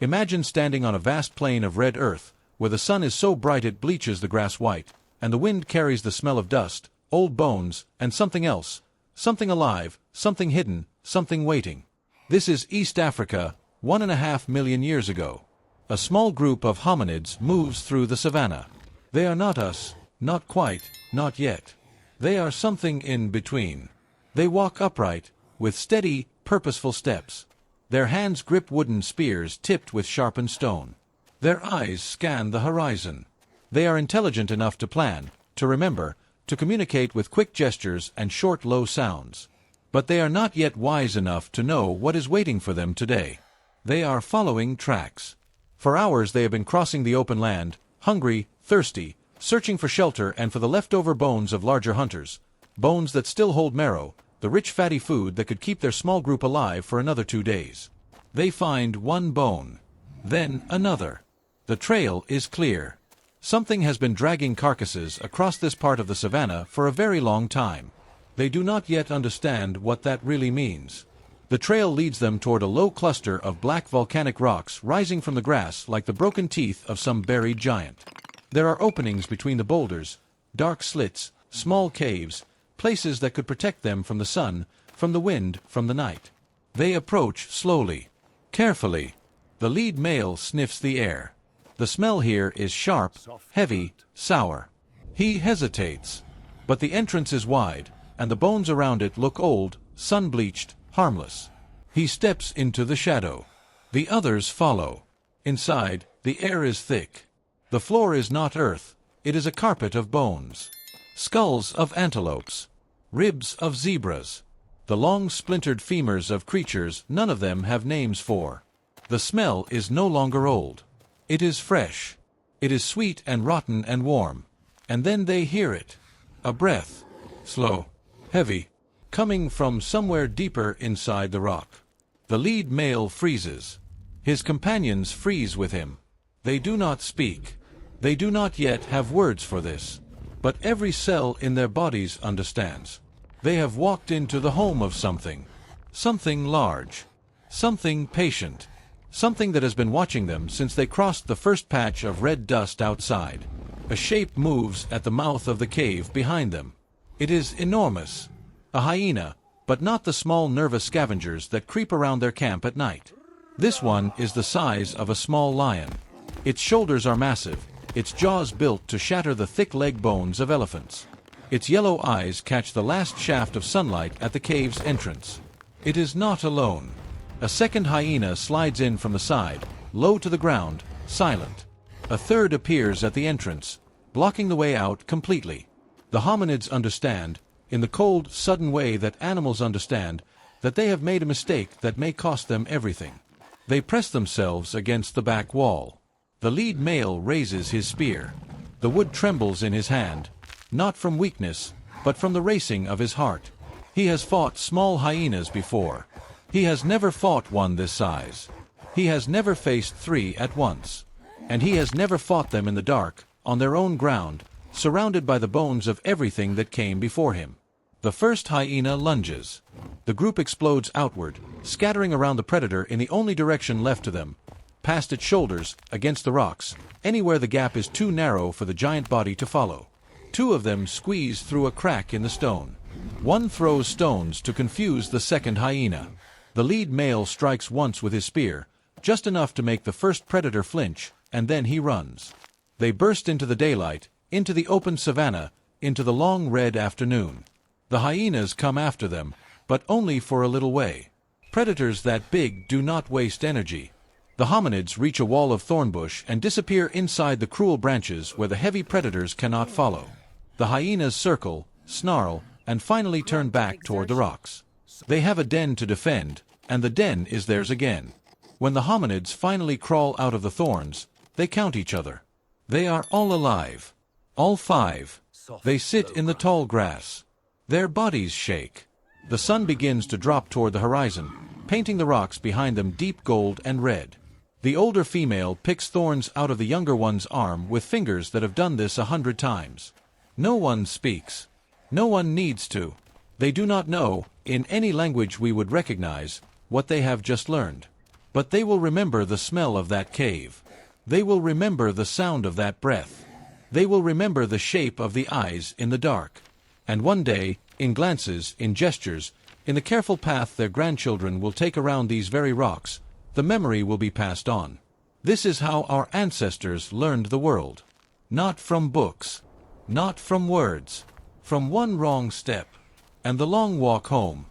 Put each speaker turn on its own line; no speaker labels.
Imagine standing on a vast plain of red earth, where the sun is so bright it bleaches the grass white, and the wind carries the smell of dust, old bones, and something else, something alive, something hidden, something waiting. This is East Africa, 1.5 million years ago. A small group of hominids moves through the savannah. They are not us, not quite, not yet. They are something in between. They walk upright, with steady, purposeful steps. Their hands grip wooden spears tipped with sharpened stone. Their eyes scan the horizon. They are intelligent enough to plan, to remember, to communicate with quick gestures and short, low sounds. But they are not yet wise enough to know what is waiting for them today. They are following tracks. For hours they have been crossing the open land, hungry, thirsty, searching for shelter and for the leftover bones of larger hunters, bones that still hold marrow, the rich fatty food that could keep their small group alive for another 2 days. They find one bone, then another. The trail is clear. Something has been dragging carcasses across this part of the savannah for a very long time. They do not yet understand what that really means. The trail leads them toward a low cluster of black volcanic rocks rising from the grass like the broken teeth of some buried giant. There are openings between the boulders, dark slits, small caves, places that could protect them from the sun, from the wind, from the night. They approach slowly, carefully. The lead male sniffs the air. The smell here is sharp, heavy, sour. He hesitates. But the entrance is wide, and the bones around it look old, sun-bleached, harmless. He steps into the shadow. The others follow. Inside, the air is thick. The floor is not earth, it is a carpet of bones. Skulls of antelopes. Ribs of zebras. The long splintered femurs of creatures none of them have names for. The smell is no longer old. It is fresh. It is sweet and rotten and warm. And then they hear it. A breath. Slow. Heavy. Coming from somewhere deeper inside the rock. The lead male freezes. His companions freeze with him. They do not speak. They do not yet have words for this. But every cell in their bodies understands. They have walked into the home of something. Something large. Something patient. Something that has been watching them since they crossed the first patch of red dust outside. A shape moves at the mouth of the cave behind them. It is enormous. A hyena, but not the small nervous scavengers that creep around their camp at night. This one is the size of a small lion. Its shoulders are massive, its jaws built to shatter the thick leg bones of elephants. Its yellow eyes catch the last shaft of sunlight at the cave's entrance. It is not alone. A second hyena slides in from the side, low to the ground, silent. A third appears at the entrance, blocking the way out completely. The hominids understand, in the cold, sudden way that animals understand, that they have made a mistake that may cost them everything. They press themselves against the back wall. The lead male raises his spear. The wood trembles in his hand, not from weakness, but from the racing of his heart. He has fought small hyenas before. He has never fought one this size. He has never faced 3 at once. And he has never fought them in the dark, on their own ground, surrounded by the bones of everything that came before him. The first hyena lunges. The group explodes outward, scattering around the predator in the only direction left to them, past its shoulders, against the rocks, anywhere the gap is too narrow for the giant body to follow. 2 of them squeeze through a crack in the stone. One throws stones to confuse the second hyena. The lead male strikes once with his spear, just enough to make the first predator flinch, and then he runs. They burst into the daylight, into the open savannah, into the long red afternoon. The hyenas come after them, but only for a little way. Predators that big do not waste energy. The hominids reach a wall of thornbush and disappear inside the cruel branches where the heavy predators cannot follow. The hyenas circle, snarl, and finally turn back toward the rocks. They have a den to defend, and the den is theirs again. When the hominids finally crawl out of the thorns, they count each other. They are all alive. All 5. They sit in the tall grass. Their bodies shake. The sun begins to drop toward the horizon, painting the rocks behind them deep gold and red. The older female picks thorns out of the younger one's arm with fingers that have done this 100 times. No one speaks. No one needs to. They do not know, in any language we would recognize, what they have just learned. But they will remember the smell of that cave. They will remember the sound of that breath. They will remember the shape of the eyes in the dark. And one day, in glances, in gestures, in the careful path their grandchildren will take around these very rocks, the memory will be passed on. This is how our ancestors learned the world. Not from books, not from words, from one wrong step, and the long walk home,